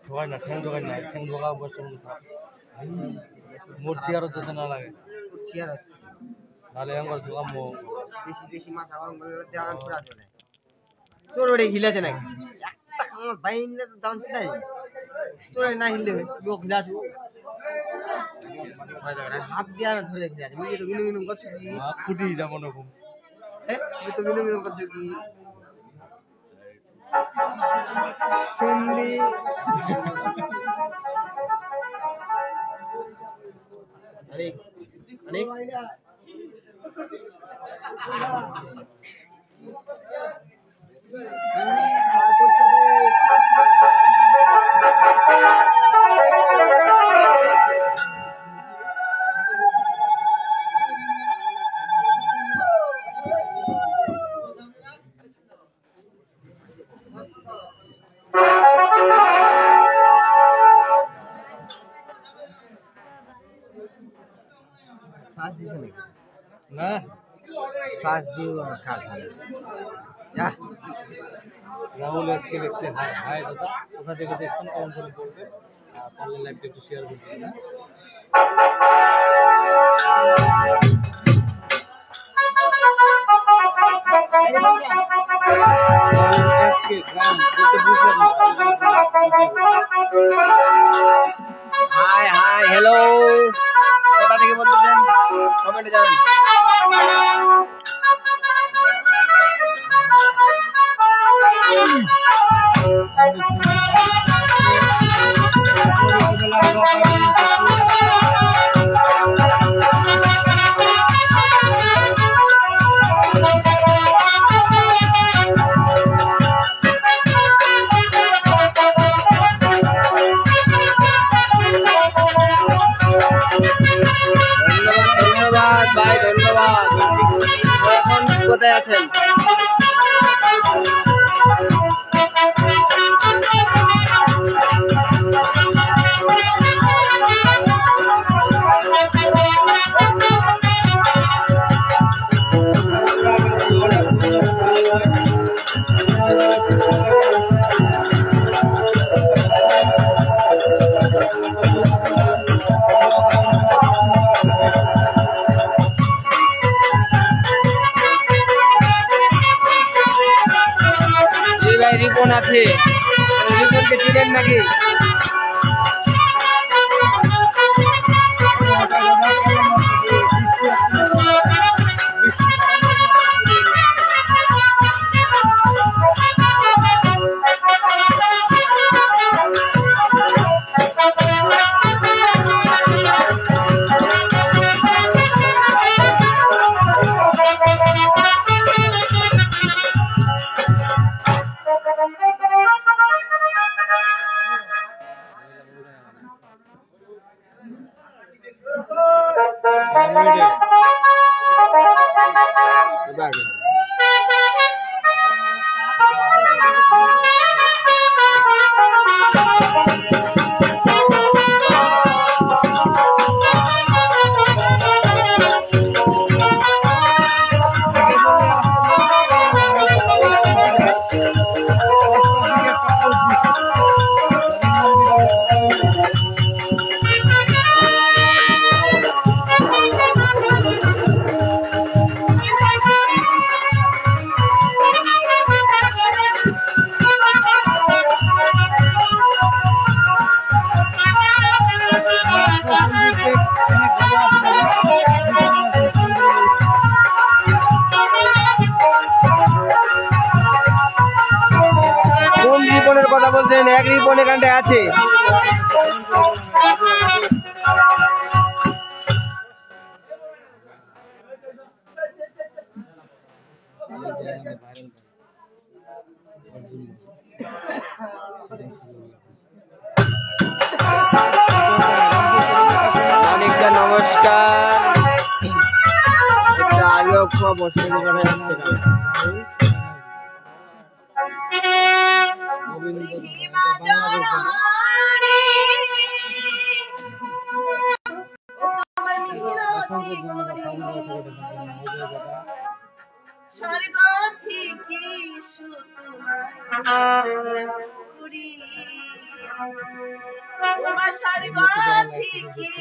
ঢোকায় না ঠ্যাং ঢোকায় না ঠ্যাং ঢোকা অবস্থা মোর চেয়ারও যেতে না লাগে চেয়ার নাহলে আমার ঢোকা মো বেশি বেশি মাথা গরম করে দেওয়ান পুরা চলে তোর ওরে হিলাছে নাকি একটা আমার বাইন না তো দান নাই তোর না হিললে লোক হিলাছু হাত দিয়া ধরে হিলাছে মুই তো গিনু করছ কি খুঁটি যেমন রকম মুই তো গিনু করছ কি সুন্দি अरे अनेक फास्ट दिसे ना फास्ट दियो खास या রাহুল আজকে দেখছে হাই হাই দাদা ওটা থেকে দেখছেন কমেন্ট করে বলবে আর পারলে লাইভটা একটু শেয়ার করবেন না আজকে গ্রাম বলতে বুঝলাম हाय हाय हेलो কোথা থেকে বলতেছেন কমেন্টে জানান ধন্যবাদ ভাই ধন্যবাদ এখন কোথায় আছেন রিপন আছে, রিপনকে চিনেন নাকি? কথা বলছেন? এক রিপন এখানটায় আছে। অনেকটা নমস্কার। আগে বসে স্বর্গ থেকে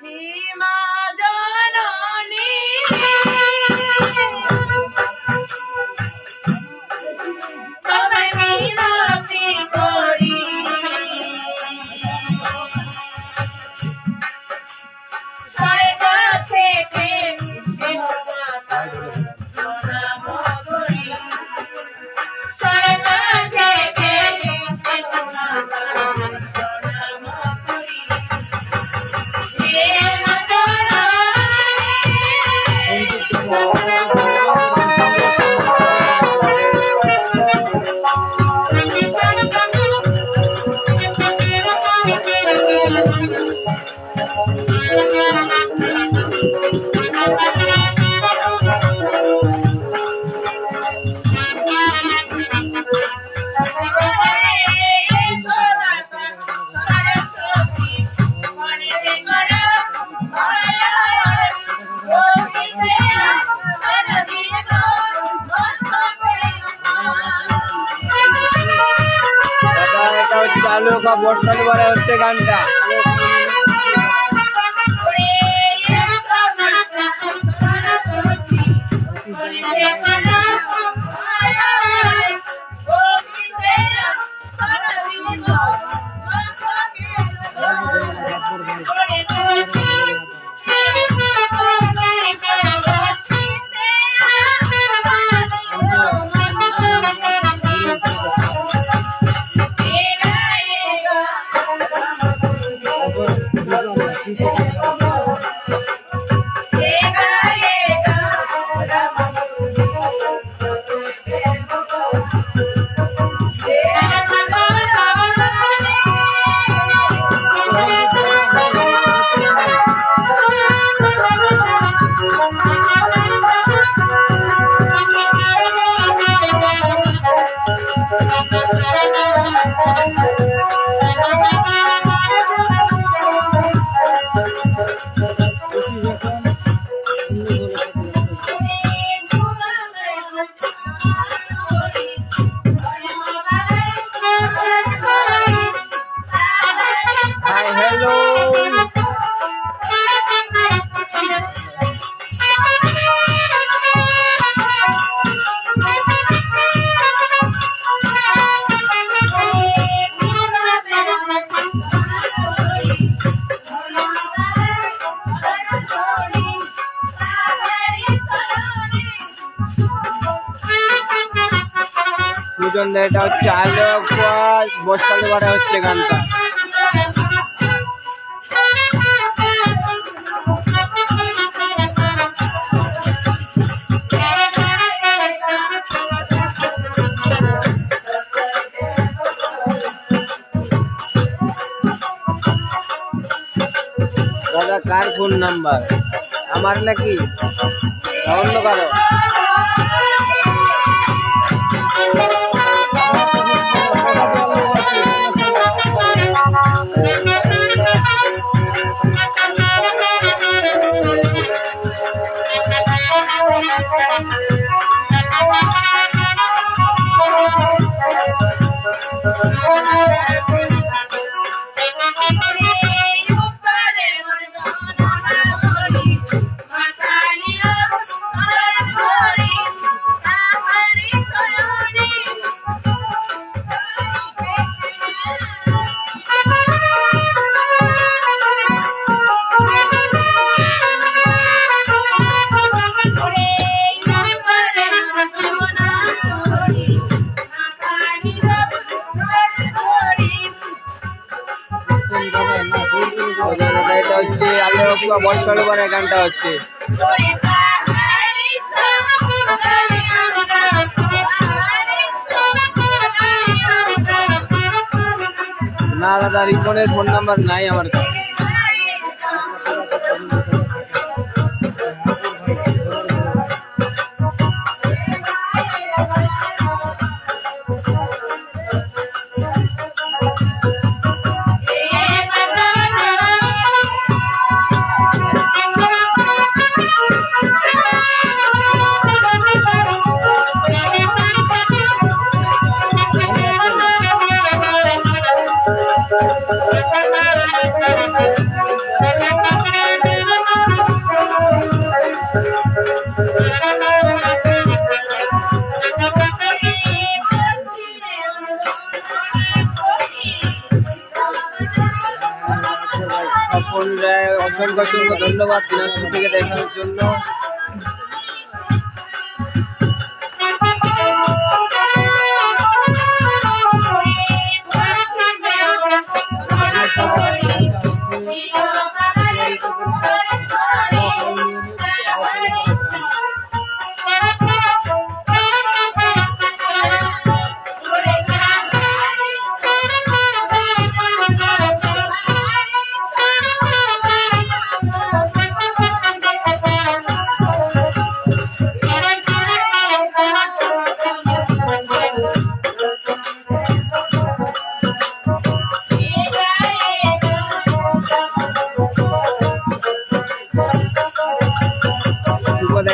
হিমা জননী তোমায় মিনতি করি স্বর্গ থেকে চালু বা বর্ষণ করা হচ্ছে গানটা। দুজন এটা হচ্ছে আলোক বস্তালে বাড়া হচ্ছে গানটা। দাদা কার ফোন নাম্বার? আমার নাকি অন্য কারো? এটা হচ্ছে আলোক বস্তালে বাড়া গানটা হচ্ছে। না দাদা রিপনের ফোন নাম্বার নাই আমার কাছে। অসংখ্য ধন্যবাদ দিনাজপুর থেকে দেখানোর জন্য।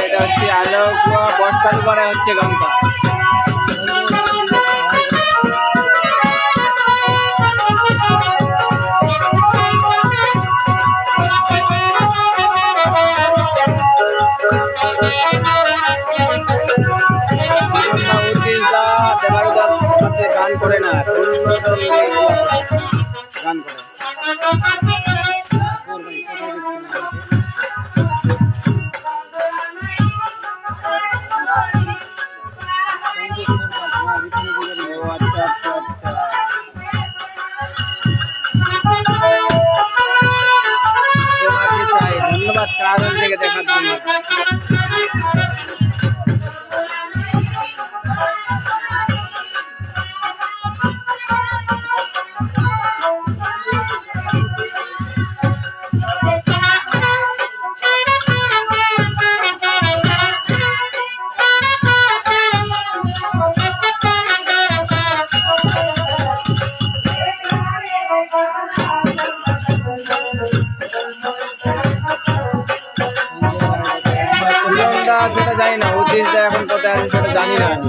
এটা হচ্ছে আলোক বস্তালে বাড়া হচ্ছে গানটা। গান করে না গান করে ধন্যবাদ কারণ থেকে দেখার জন্য। সেটা জানি না, উদ্দেশ্যটা এখন কোথায় আছে সেটা জানি না আমি।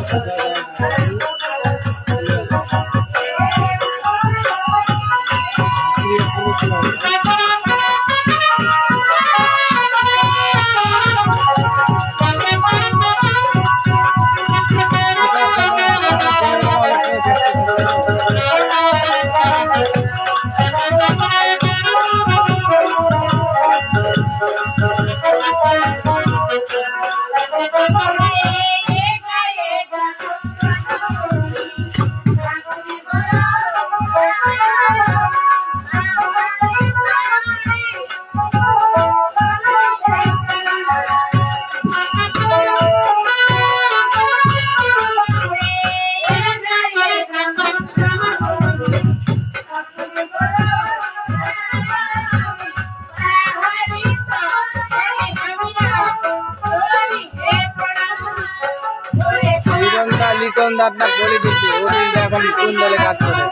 লিটন দা আপনার বলে দিচ্ছি অনিল দা এখন কোন দলে কাজ করে।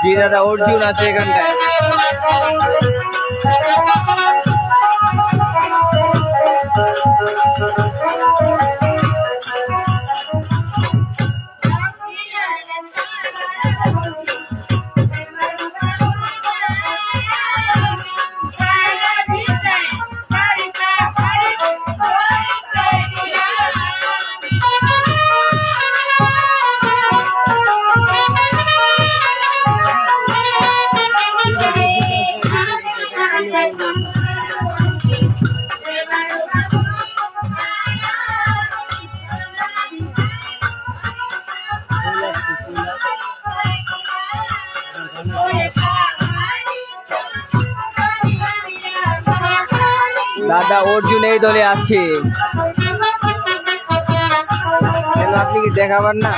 জি দাদা অর্জুন আছে এখানটায়। দাদা অর্জুন এই দলে আছে, আপনি কি দেখাবার না?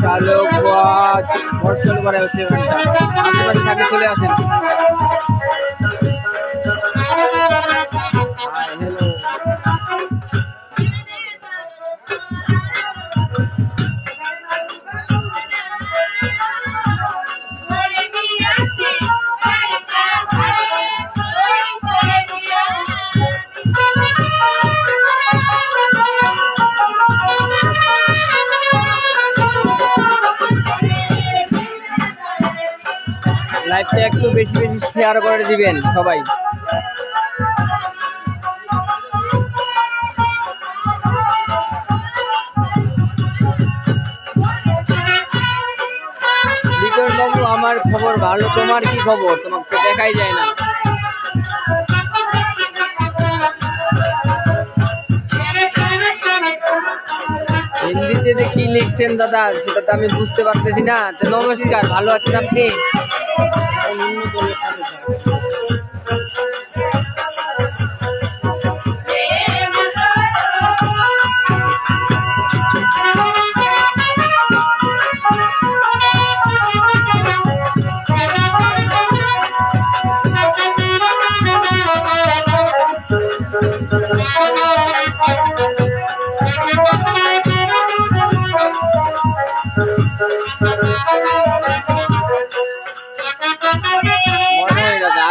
চালক বর্ষণ করা হচ্ছে আশেপাশে থাকে চলে আসেন। লাইভটা একটু বেশি বেশি শেয়ার করে দিবেন সবাই। লিটন বাবু, আমার খবর ভালো, তোমার কি খবর? তোমাকে তো দেখাই যায় না। হিন্দিতে যে কি লিখছেন দাদা সেটা তো আমি বুঝতে পারতেছি না। তো নমস্কার, ভালো আছেন আপনি?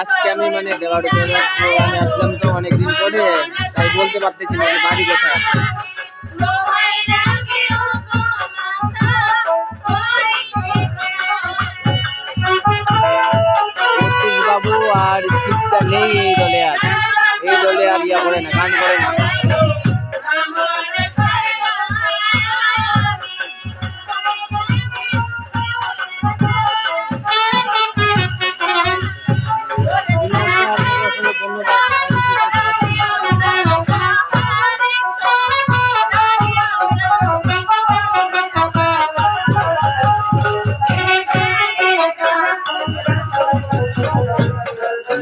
আজকে আমি মানে দেওয়ার জন্য আমি আসলাম তো অনেকদিন পরে, তাই বলতে পারতেছি না যে বাড়ি কোথায়। বাবু আর শিক্ষা নেই এই দলে, আর এই দলে আর ইয়া করে না, গান করে না।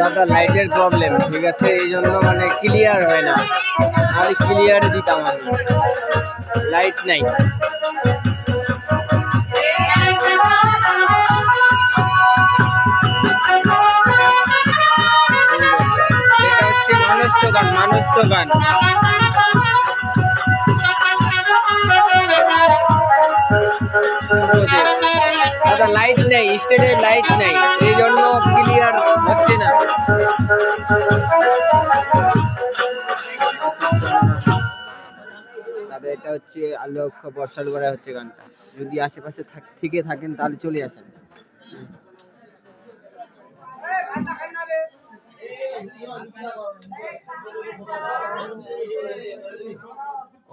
দাদা লাইটের প্রবলেম, ঠিক আছে, এই জন্য মানে ক্লিয়ার হয় না। আমি ক্লিয়ার দিতাম, আমি লাইট নাই। এটা হচ্ছে মানুষ গান, মানুষ গান। দাদা লাইট নেই, স্টেজে লাইট নেই, এই জন্য ক্লিয়ার হচ্ছে না। দাদা এটা হচ্ছে আলোক বর্ষার বেলা হচ্ছে গানটা। যদি আশেপাশে থেকে থাকেন তাহলে চলে আসেন।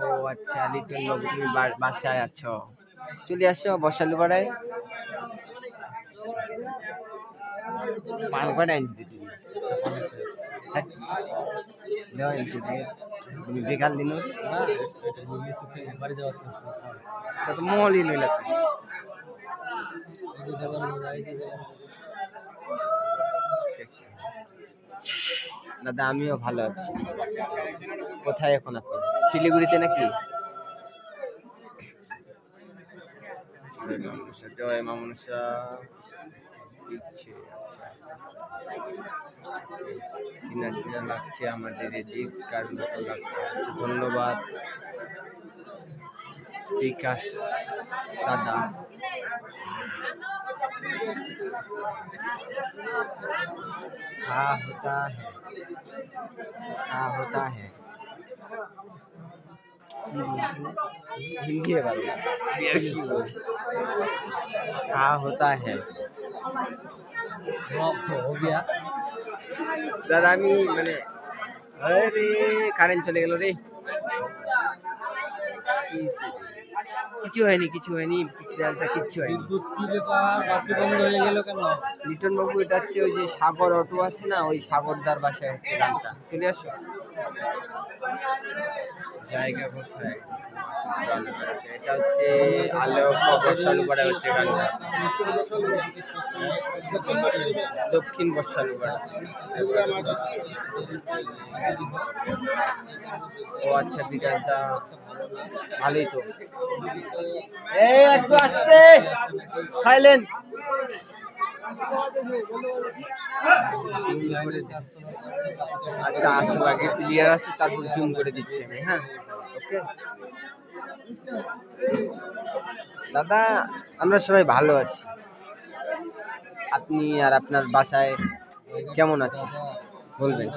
ও আচ্ছা, লিটন বাবু তুমি বাসায় আছো, চলে আসো বর্ষার বেলায়। তুমি বেকার দিন মহলি নইল। দাদা আমিও ভালো আছি। কোথায় এখন আপনি? শিলিগুড়িতে নাকি? জয় মা মনসা। চিনা চিনা লাগছে আমাদের এদিক, কার মতো লাগছে। ধন্যবাদ বিকাশ দাদা। हाँ होता है हिंदी है बाबू, हाँ होता है। हो गया दादा আমি মানে আরে কারেন্ট চলে গেল রে। কিছু হয়নি, কিছু হয়নি, পিকচারটা কিচ্ছু হয়নি। বিদ্যুৎ কি ব্যাপার, বাতি বন্ধ হয়ে গেল কেন? লিটন বাবু এটা হচ্ছে ওই যে সাগর অটো আছে না, ওই সাগরদার বাসায় হচ্ছে গানটা। চলে আসো। জায়গা কোথায়? এটা হচ্ছে আলোক বর্ষালুপাড়া হচ্ছে গানটা, দক্ষিণ বর্ষালুপাড়া। ও আচ্ছা, বিকাশটা ভালোই তো। এই একটু আসতে সাইলেন্ট। আচ্ছা আসুক, আগে ক্লিয়ার আসুক, তারপর জুম করে দিচ্ছি আমি। হ্যাঁ ওকে দাদা, আমরা সবাই ভালো আছি। আপনি আর আপনার বাসায় কেমন আছেন? বলবেন।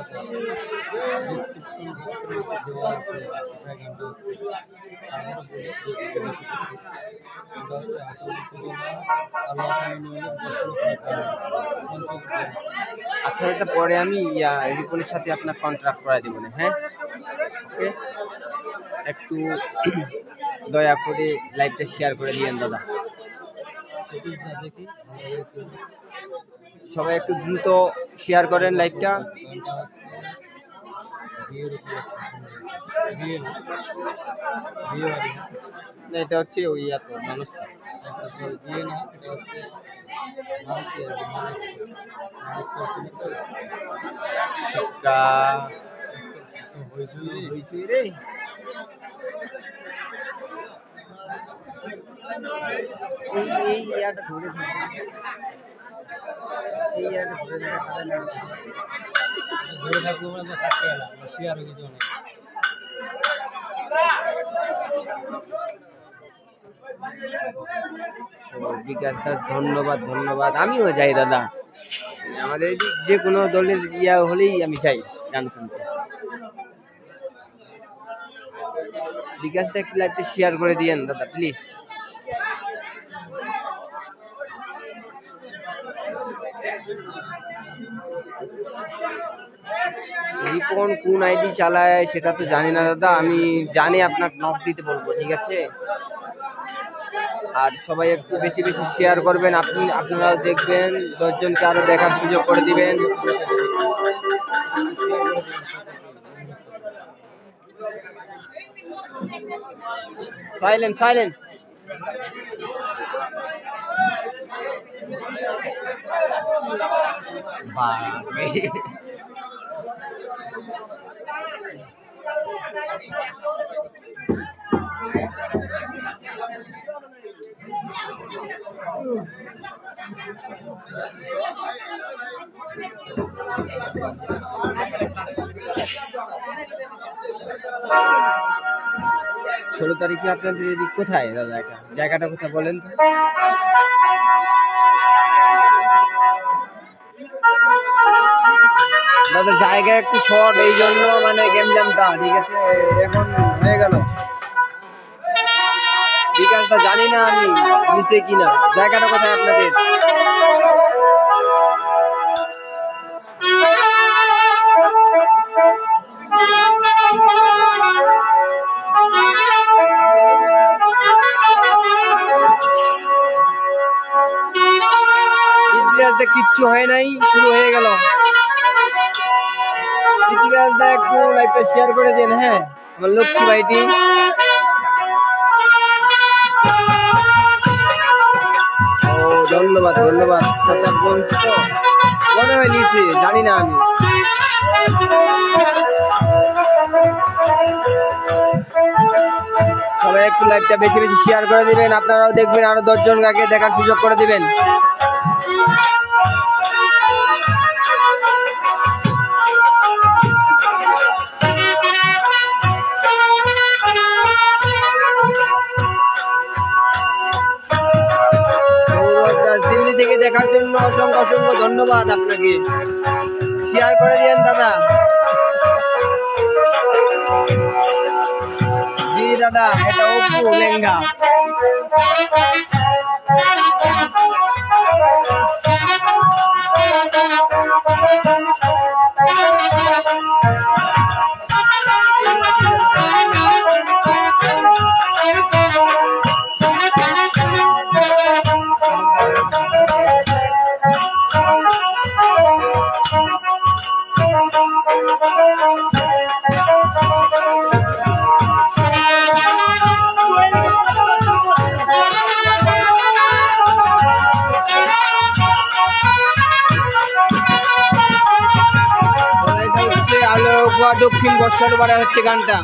আচ্ছা, এটা পরে আমি রিপনের সাথে আপনার কন্ট্রাক্ট করা দিব না। হ্যাঁ, ওকে, একটু দয়া করে লাইভটা শেয়ার করে দিয়েন দাদা। সবাই একটু দ্রুত শেয়ার করেন লাইভটা। এটা হচ্ছে ওই এত মানুষ রে। এই ইয়াটা ধরে থাকবো আমরা থাকতে গেলাম শেয়ার হয়ে কিছু অনেক বিকাশ দাস, ধন্যবাদ ধন্যবাদ। আমিও যাই দাদা, আমাদের যে কোনো দলের ইয়া হলেই আমি চাই গান শুনতে। বিকাশ দা একটু লাইভটা শেয়ার করে দিয়েন দাদা প্লিজ। রিপন কোন আইডি চালায় সেটা তো জানি না দাদা, আমি জানি আপনাকে নক দিতে বলবো, ঠিক আছে? আর সবাই একটু বেশি বেশি শেয়ার করবেন, আপনারাও দেখবেন, 10 জনকে আরো দেখার সুযোগ করে দিবেন। Silent silent. ষোলো তারিখে আপনাদের এদিক কোথায় দাদা? জায়গাটা কোথায় বলেন তো? দাদা জায়গা একটু শর্ট, এই জন্য মানে গেম জ্যামটা, ঠিক আছে? এখন হয়ে গেল বিকাশটা জানি না আমি নিচে কিনা। জায়গাটা কোথায় আপনাদের? কিচ্ছু হয় নাই, শুরু হয়ে গেল। ইতিহাসদা একটু লাইভটা শেয়ার করে দেন। হ্যাঁ, আমার লক্ষ্মী ভাইটি। ও ধন্যবাদ ধন্যবাদ। মনে হয় নিচে, জানি না আমি। সবাই একটু লাইভটা বেশি বেশি শেয়ার করে দিবেন, আপনারাও দেখবেন, আরো 10 জনকে দেখার সুযোগ করে দিবেন। দিল্লি থেকে দেখার জন্য অসংখ্য অসংখ্য ধন্যবাদ আপনাকে। শেয়ার করে দিয়েন দাদা। জি দাদা, এটা অপু লেঙ্গা। দক্ষিণ বর্ষার বারে হচ্ছে গানটা।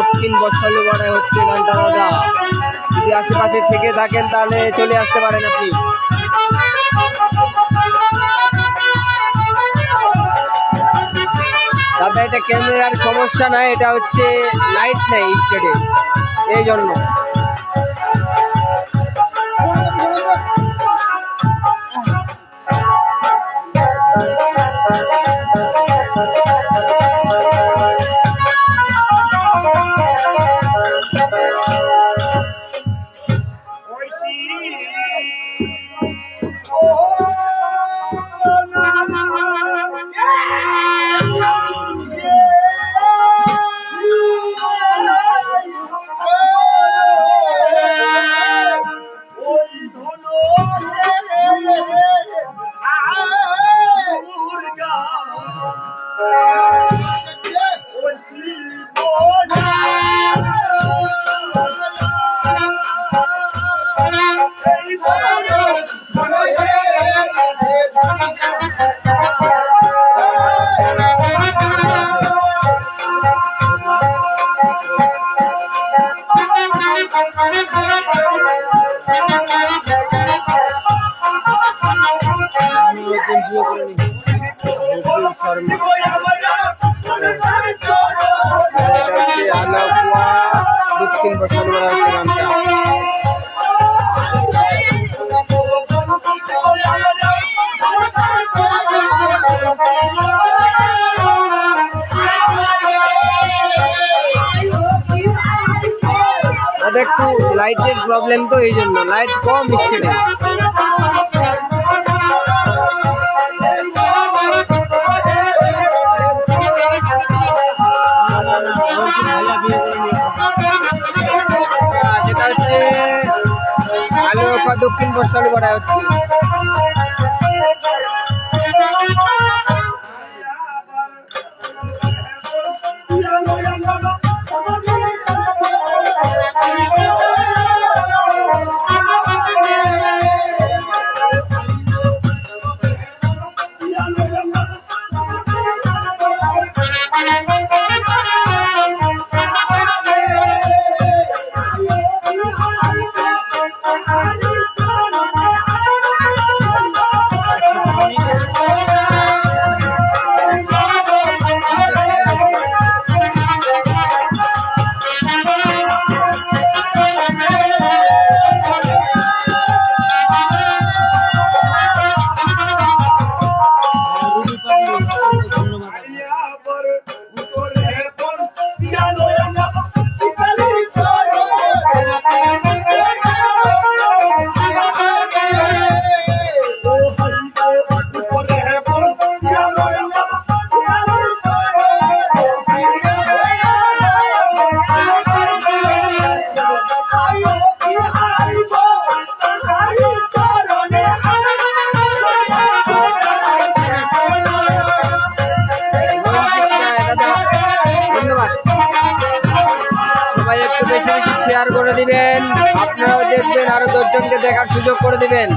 দক্ষিণ বটতলায় হচ্ছে গানটা দাদা। যদি আশেপাশে থেকে থাকেন তাহলে চলে আসতে পারেন আপনি। দাদা এটা ক্যামেরার সমস্যা নাই, এটা হচ্ছে লাইট নেই স্টেডে, এই জন্য। দক্ষিণ বটতলা গানটা একটু লাইটের প্রবলেম, তো এই জন্য লাইট কম দিচ্ছে না। যেটা হচ্ছে আলোকা দক্ষিণ বটতলা করা হচ্ছে। শেয়ার করে দিবেন, আপনারাও দেখবেন, আরো 10 জনকে দেখার সুযোগ করে দিবেন।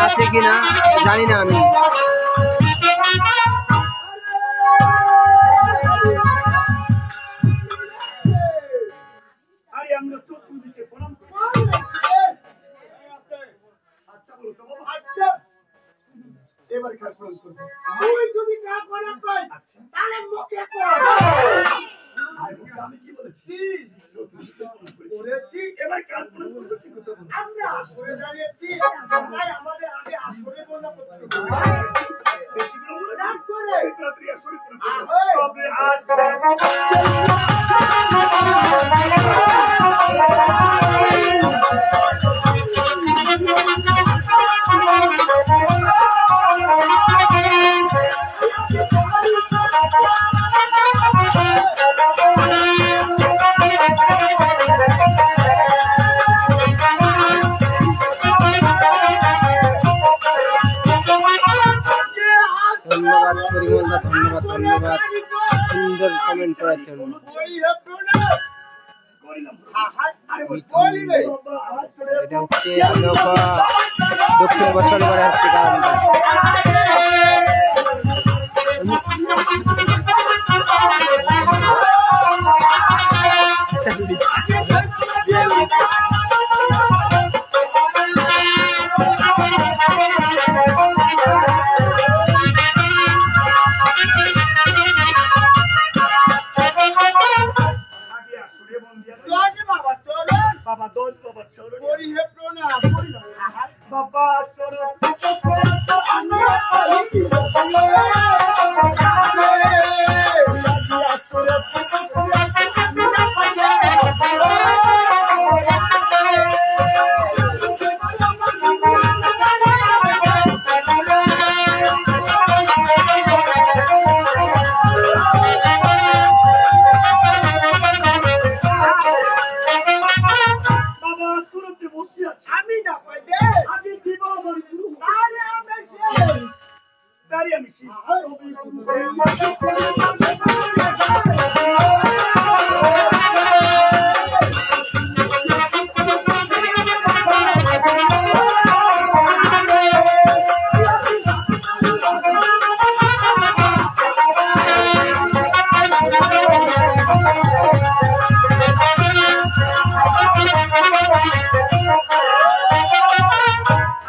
আছে কিনা জানি না আমি। আরে আমরা চতুর্দিকে প্রণাম করি। আচ্ছা বলো তো বাবা। আচ্ছা এবার কার প্রণাম করবো? তুই যদি কার প্রণাম কর তাহলে মুখে কর। আমি কি বলেছি? চতুর্দিকে প্রণাম করেছি। এবার কার প্রণাম করবো সে কথা বলো। আমরা আসরে দাঁড়িয়েছি, তাই আমাদের আগে আসরে প্রণাম করতে হবে। বেশি করে বলে রাগ করে। তাড়াতাড়ি আসরে প্রণাম করবো। আহোই। তবে আসবে। ধন্যবাদ পরিমলদা, ধন্যবাদ ধন্যবাদ সুন্দর কমেন্ট করার জন্য। এটা হচ্ছে দক্ষিণ বছর করে আসছে কারণটা। বাবা দোষ বাবা চলো প্রণাম। বাবা চলো বাবা সুরতে বসে আছে। আমি না পাই দে। আগে জীব আমার গুরু তাহলে আমরা শেষ। তারই আমি শিখ। তবে গুরু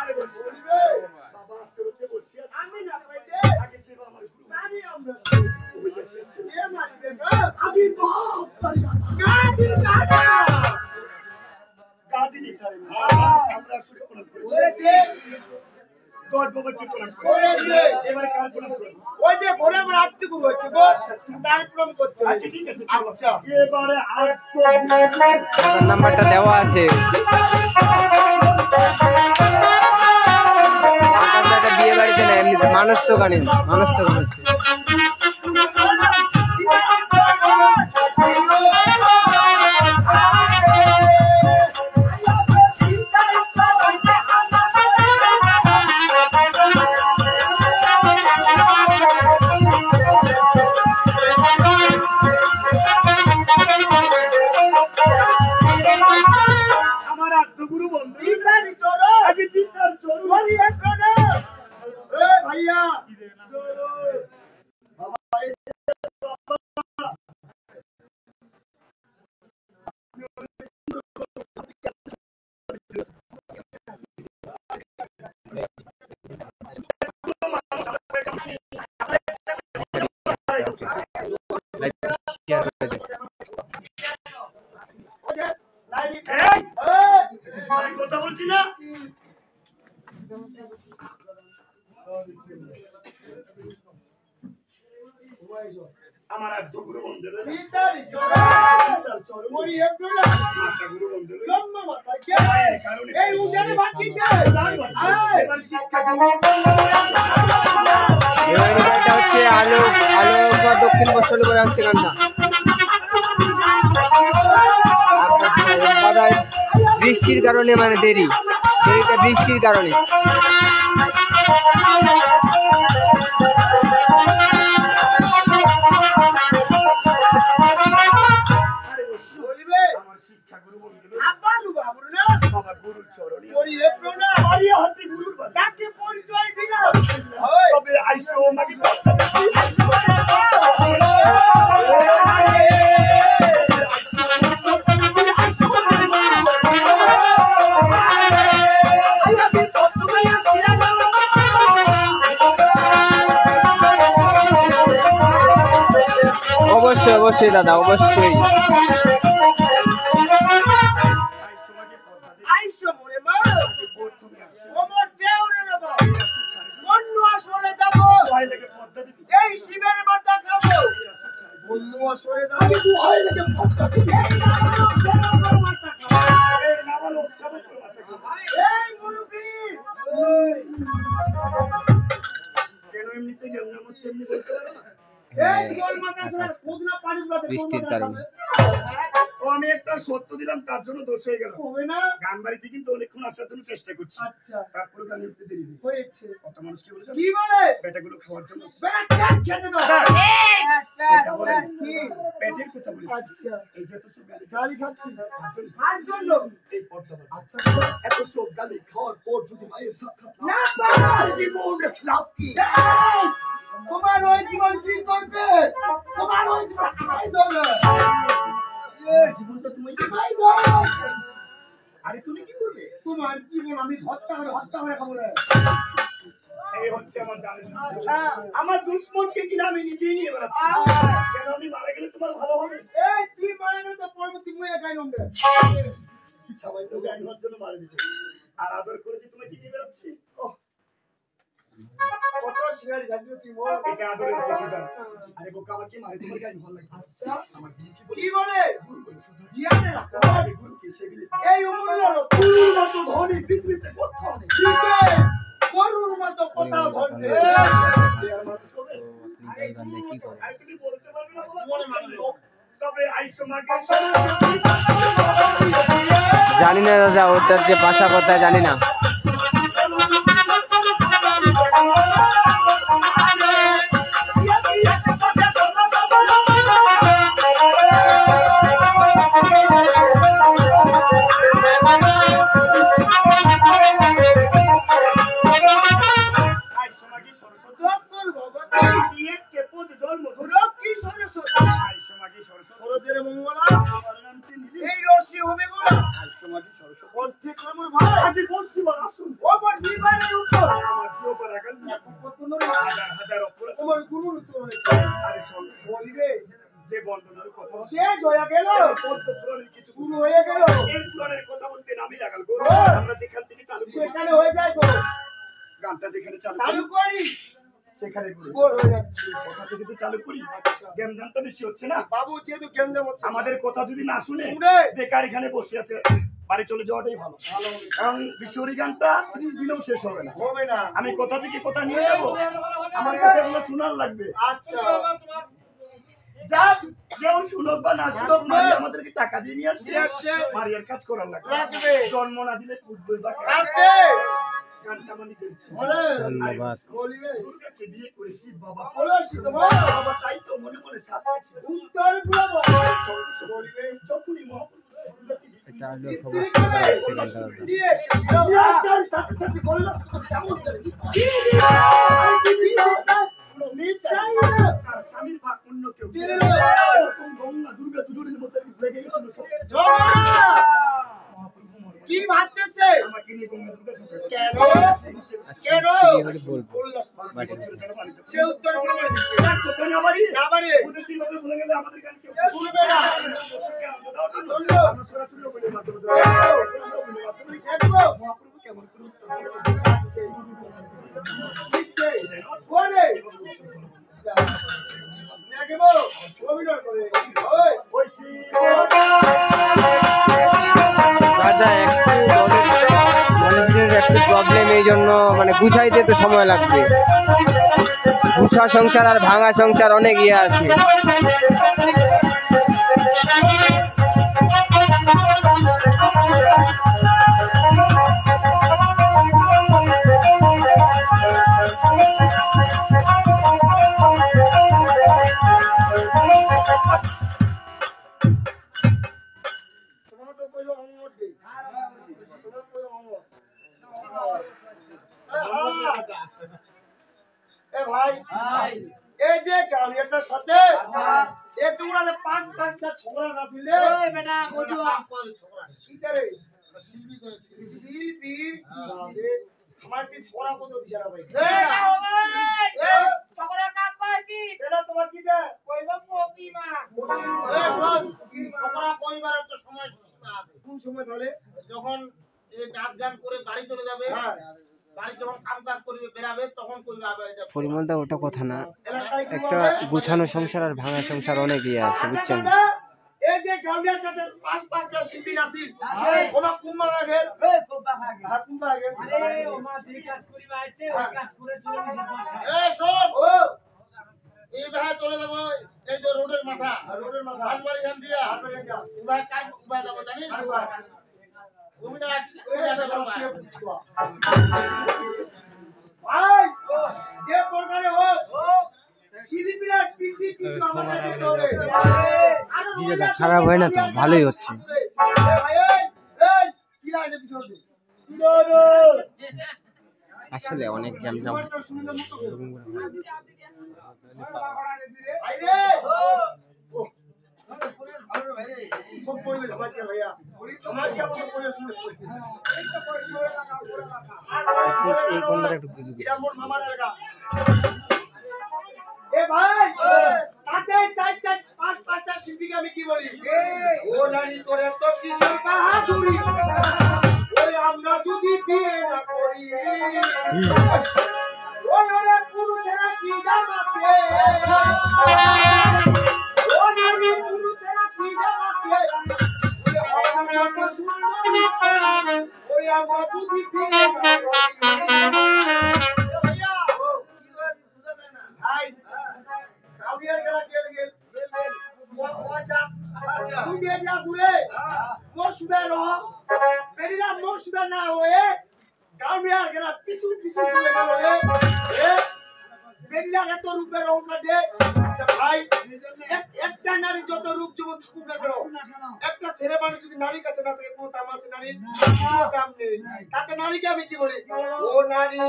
আরে বসে বাবা সুরতে বসে আছে। আমি না পাই দে। আগে জীব আমার গুরু তাহলে আমরা ওই যে শেষ। কে মারিবে গো? আগে বাপ তারি গাদির গাদা। গাদিনী তারি আমরা সুরে প্রণাম করেছি। করেছে। দশ বাবা কি প্রণাম করেছে। করেছে। এবার কার প্রণাম করবো? ওই যে ঘরে আমার আত্মীয় গুরু হচ্ছে গো, তার প্রণাম করতে হবে। আচ্ছা ঠিক আছে চলো। আচ্ছা। এবারে আর আপনার নাম্বারটা দেওয়া আছে। একটা বিয়ে বাড়িতে না, এমনি মানুষ তো গানে, মানুষ তো গান হচ্ছে। আমার আত্মগুরু বন্ধু ইতালি চলো। আগে চিন্তার চলো। বলি এক প্রণাম। এ ভাইয়া। শেয়ার করে দিন। লাইট। এই, এই। আমি কথা বলছি না। আমার আত্মগুরু বন্ধু ইতালি চলো। বলি এক প্রণাম। আত্মগুরু বন্ধু লম্বা মাথা কে? কারণে এই উজানে বাকি কে? এবার শিক্ষা এবার গানটা হচ্ছে আলো আলো বা দক্ষিণ বছর করে আসছে গানটা। আপনার বৃষ্টির কারণে মানে দেরিটা বৃষ্টির কারণে। বলিবে আমার শিক্ষা গুরু বন্ধু আব্বালু বাবুর না বাবা গুরুর চরণে বলি এক প্রণাম। আরিয়া হাতে গুরুর বাবা তাকে অবশ্যই দাদা, অবশ্যই। আইসো মরে মা ওমর চেউরে নেব অন্য আসরে যাব এই শিবের মাথা খাবো অন্য আসরে যাব দুহাই লেগে পদ্মা দিবি। এই না বলো সবে করে মাথা খাবো। এই মুরুবি কেন এমনিতে গেমজাম হচ্ছে এমনি বলতে পারো না? এই তোর মাথা সারা কোদনা পানি ব্লাতে বৃষ্টির কারণে। ও আমি একটা সত্য দিলাম তার জন্য দোষ হয়ে গেল। হবে না গান বাড়িতে কিন্তু অনেকক্ষণ আসার জন্য চেষ্টা করছি, আচ্ছা তারপরে গান উঠতে দেরি নেই। হয়েছে কত মানুষ কি বলেছে কি বলে পেটাগুলো খাওয়ার জন্য ব্যাট খেতে দাও সেটা বলেন। কি পেটের কথা বলেছি। আচ্ছা এই যে এত সব গালি গালি খাচ্ছি কার জন্য এই পদ্মা বলে। আচ্ছা এত সব গালি খাওয়ার পর যদি মায়ের সাথে না জীবনে লাভ কি? তোমার ওই জীবন কি করবে তোমার ওই জীবন খাই দেবে জীবনটা তুমি খাই দাও আরে তুমি কি করবে? তোমার জীবন আমি হত্যা করে খাবো রে এই হচ্ছে আমার জানেন আমার দুশ্মনকে কিনা আমি নিজেই নিয়ে বেড়াচ্ছি। কেন আমি মারা গেলে তোমার ভালো হবে? এই তুই মারা গেলে তো পরবর্তী মুয়ে গাই নম্বর সবাই তো গান হওয়ার জন্য মারা দিবে। আর আদর করেছি তুমি কি নিয়ে বেড়াচ্ছি? কত শিকারি যাচ্ছিল তুই মোর এটা আদরের প্রতিদান। আরে বোকা আমাকে মারে তোমার গান ভালো লাগে। আচ্ছা আমার গুরু কি বলে? কি বলে গুরু বলে শুধু জিয়ানে রাখো আরে গুরু কি সেগুলি এই অমূল্য গুরুর মতো ধনী পৃথিবীতে কোথাও নেই। গরুর মতো কোথাও ধরবে এ আর মানুষ হবে? আপনি গাই বান্ধে কি করেন? আর তুমি বলতে পারবে না বলো? মনে মানলো। তবে আইসো মাকে জানি না দাদা, ওটার যে ভাষা কথা জানি না। আইসো মাকে সরস্বতী লক্ষ্মণ ভগবতী দিয়ে কেপদ জল মধুর লক্ষ্মী সরস্বতী আইসো মাকে সরস্বতী সরোজের মঙ্গলা আমার নাম চিনি এই রশি হবে গো আইসো মাকে সরস্বতী কণ্ঠে কর্মর ভাই আজি বলছি বা আসুন ওপর জীবনের উপর আমার জিওপার আগান কত নরে হাজার হাজার অপরাধ তোমার গুরুর চরণে আরে সঙ্গে বলিবে যে বন্দনার কথা শেষ হয়ে গেল পদ্ম পুরাণের কিছু শুরু হয়ে গেল এই পুরাণের কথা বলতে নামি লাগাল গো আমরা যেখান থেকে চালু করি সেখানে হয়ে যায় গো গানটা যেখানে চালু চালু করি করি সেখানে করি গোল হয়ে যাচ্ছে কথা থেকে তো চালু করি জ্ঞানদানটা বেশি হচ্ছে না বাবু যেহেতু কেন্দ্র হচ্ছে আমাদের কথা যদি না শুনে শুনে বেকার এখানে বসে আছে বাড়ি চলে যাওয়াটাই ভালো কারণ বিশ্বরী গানটা 30 দিনেও শেষ হবে না হবে না আমি কথা থেকে কথা নিয়ে যাব আমার কথাগুলো শোনার লাগবে আচ্ছা যাক কেউ শুনক বা না শুনক শুনবে। মারি আমাদেরকে টাকা দিয়ে নিয়ে আসছে নিয়ে আসছে। মারিয়ার কাজ করার লাগবে লাগবে। জন্ম না দিলে পুজবে বা কাটবে গানটা মানে দেখছি বলে ধন্যবাদ। বলিবে দুর্গাকে বিয়ে করেছি বাবা বলো শিবমা বাবা তাই তো মনে মনে শাস্তি উত্তর বলবো বলিবে যখনই মহাপুরুষ দুর্গাকে বিয়ে এটা হলো স্ত্রী সবার করে সেকেন্ডটা দাদা। দিয়ে রাস্তার সাথে সাথে বললাম কেমন করে কি দিবে আর কি বিয়ে কোনো মেয়ে চাই না তার স্বামীর ভাগ অন্য কেউ দিবে না। এরকম গঙ্গা দুর্গা দুজনের মধ্যে লেগে গেছিল সব জমা মহাপ্রভু মরবে। কি ভাবতেছে আমাকে নিয়ে গঙ্গা দুর্গা ঝগড়া করে। কেন আচ্ছা, কেন কি করে বলবো? বাড়ি বছর কেন বাড়ি যাবে? সে উত্তর করে বলে দিচ্ছে এক কথা না বাড়ি? না পারে বুঝেছি, এভাবে ভুলে গেলে আমাদের গান কেউ শুনবে না। দর্শককে আনন্দ দেওয়ার জন্য শুনলো। আমরা সরাসরি অভিনয়ের মাধ্যমে দেবো। আমরা অভিনয়ের মাধ্যমে দেখবো মহাপ্রভু কেমন করে উত্তর দেবে? কোনে দেখবো অভিনয় করে ওই ওই শিব দাদা মানুষের একটু প্রবলেম, এই জন্য মানে গুছাইতে তো সময় লাগবে। গুছা সংসার আর ভাঙা সংসার অনেক ইয়ে আছে। তোমার তো কইলো অঙ্গর দে তোমার কইলো অঙ্গর এ ভাই এই যে গাড়িটার সাথে এ তোমরা যে পাঁচটা ছোকরা না ছিলে ওই বেটা কইছো ছোকরা কি করে শিল্পী বাবা আমার কি ছোকরা কত দিছারা ভাই ছোকরা কাক কইছে কি এটা তোমার কি দে কইলো প্রতিমা এই শোন, আমরা পরিবারের তো সময় সীমা আছে। কোন সময় তাহলে যখন এই নাচ গান করে বাড়ি চলে যাবে, হ্যাঁ বাড়ি যখন কাম কাজ করবে বেরাবে তখন কইবে আবার এটা পরিমলদা ওটা কথা না, এলাকায় কি একটা বলবে? গুছানো সংসার আর ভাঙা সংসার অনেক ইয়ে আছে বুঝছেন। এই যে গাউলিয়ার কাছে পাঁচটা শিল্পী আছে ওমা কুম্বার আগে হাত কুম্বার আগে এই শোন, ও এই ভাই চলে যাবো এই যে রোডের মাথা, রোডের মাথা রাজবাড়ি গান দিয়া এই ভাই কার ভাই যাবো জানিস? অবিনাশ অবিনাশ ভাই। ভাই যে প্রকারে হোক শিল্পীরা পিছি পিছু আমাদের যেতে হবে জি দাদা, খারাপ হয় না তো, ভালোই হচ্ছে। কি লাগে পিছনে আসলে অনেক গ্যামজাম এই কোনটা একটু দিবি। পাঁচটা শিল্পীকে আমি কি বলি ও নারী তোর এত কিসের বাহাদুরি ওই আমরা যদি বিয়ে না করি ওই ওরে পুরুষেরা কি দাম আছে ও নারী পুরুষেরা কি দাম আছে ওই আমরা কত সুন্দর ওই আমরা যদি বিয়ে না করি ভাই কাউরিয়ার গেলা কে গেল ও যা তুই দিয়ে যা তুলে মোর সুদা রহ মেরিলা মোর সুদা না ওয়ে কাউরিয়ার গেলা পিছু পিছু চলে গেল রে এ মেরিলা এত রূপে রওনা দে ভাই একটা নারী যত রূপ যেমন থাকুক না কেন একটা ছেলে মানুষ যদি নারীর কাছে না থাকে কোনো দাম আছে নারীর কোনো দাম নেই তাতে নারীকে আমি কি বলি ও নারী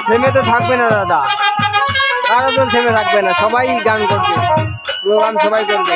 থেমে তো থাকবে না দাদা, কারো তো থেমে থাকবে না, সবাই গান করবে, প্রোগ্রাম সবাই করবে।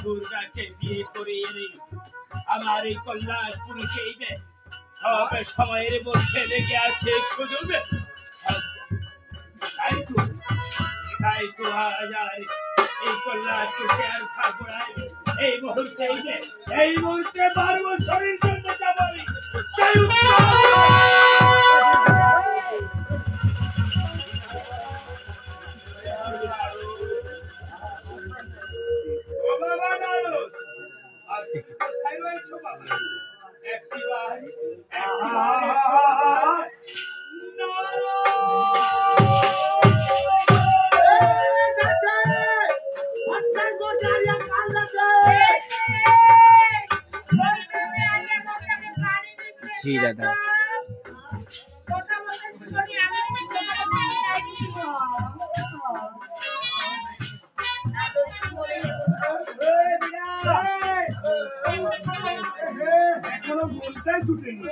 দুর্গাকে বিয়ে করে এনে আমার এই কল্যাণপুরীকেই সব সময়ের মধ্যে লেগে আছে সুযোগ। তাই তো আজ আর এই কল্যাণপুরকে আর থাকবো না। এই মুহূর্তে 12 বছরের জন্য যাব আমি। জি দাদা। এখনো বলতেই ছুটেনি।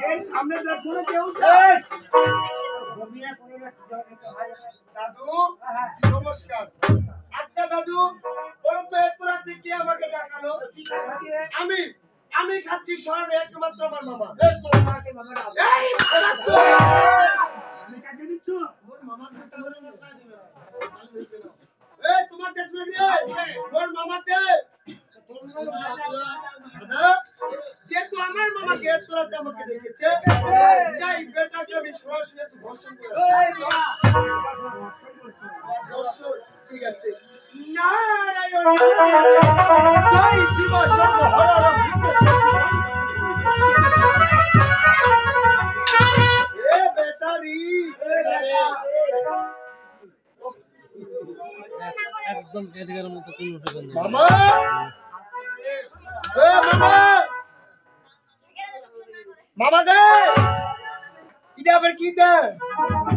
এই সামনে দেখো কেউ দাদু নমস্কার। আচ্ছা দাদু বলো তো এত রাতে কে আমাকে ডাকালো? আমি খাচ্ছি শহরে একমাত্র আমার মামা। এই আমি কাকে দিচ্ছ? ওর মামাকে তাহলে না দিবে। এই তোমার দেশ में রে ওর মামাকে দাদা যেহেতু আমার মামাকে এত রাতে আমাকে ডেকেছে যাই বেটাকে আমি সরাসরি একটু ধর্ষণ করে ধর্ষণ ঠিক আছে। নারায়ণ জয় শিব শম্ভ হর হর এ বেটারি একদম এদিকের মতো কোনো টাকা নেই। মামা এ মামা মামা দে ইদা আবার কি দে?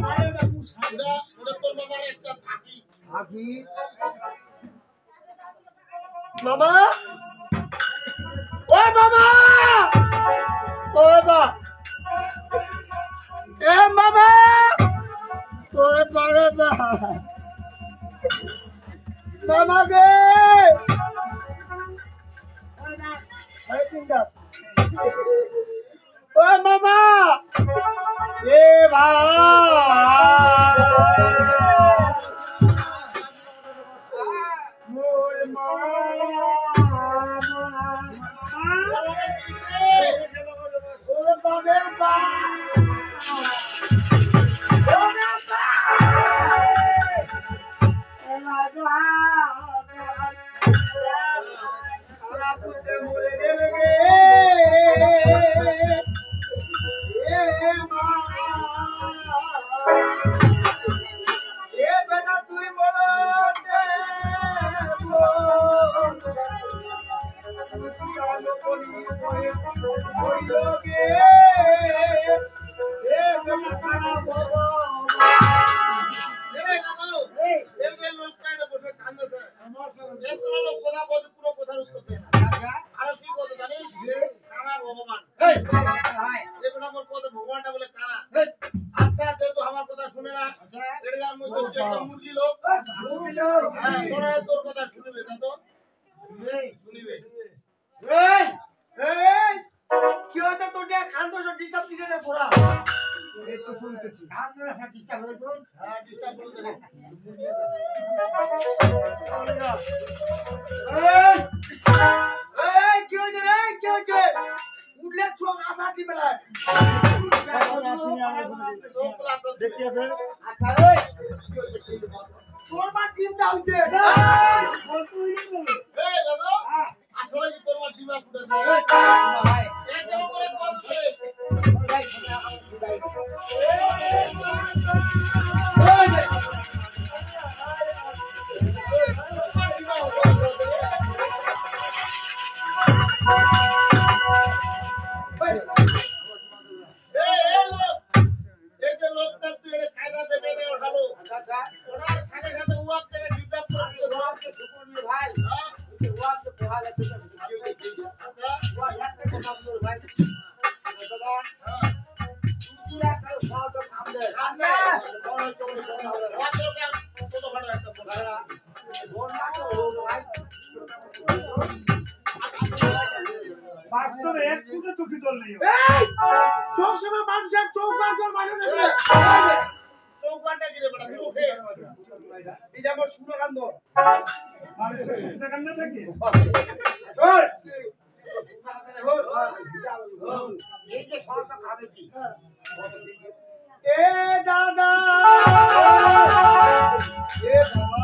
আরে বাবু সাদা ওটা তোর মামার একটা থাকি থাকি মামা ও মামা ও বাবা এ মামা ওরে বাবা মামা গে আরে চিন্তা ও মামা এ ভাই মোর মামা ওরে বাবা বা এক ফুটে চোখে জল নেই এই সবসময় মানুষের চোখ বার জল মানে না চৌকাটা গিরে বেটা চোখে এটা আমার সুনাকান্ত মানুষের শুকনা কান্না থাকে এই যে সরটা খাবে কি এ দাদা এ বাবা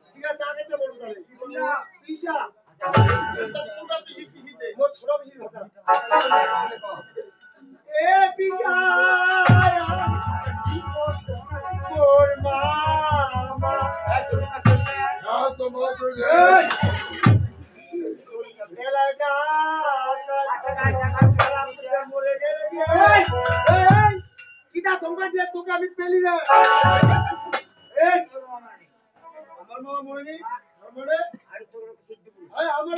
ঠিক আছে আগে তো বলতে হবে কি বললা পিসা পুরো পিছি পিছি দে মোর ছোট পিসি কথা এ পিসা মোর মামা এলাকা মরে গেলে কিটা তোমরা যে তোকে আমি পেলি না আমার মামা মরে নেই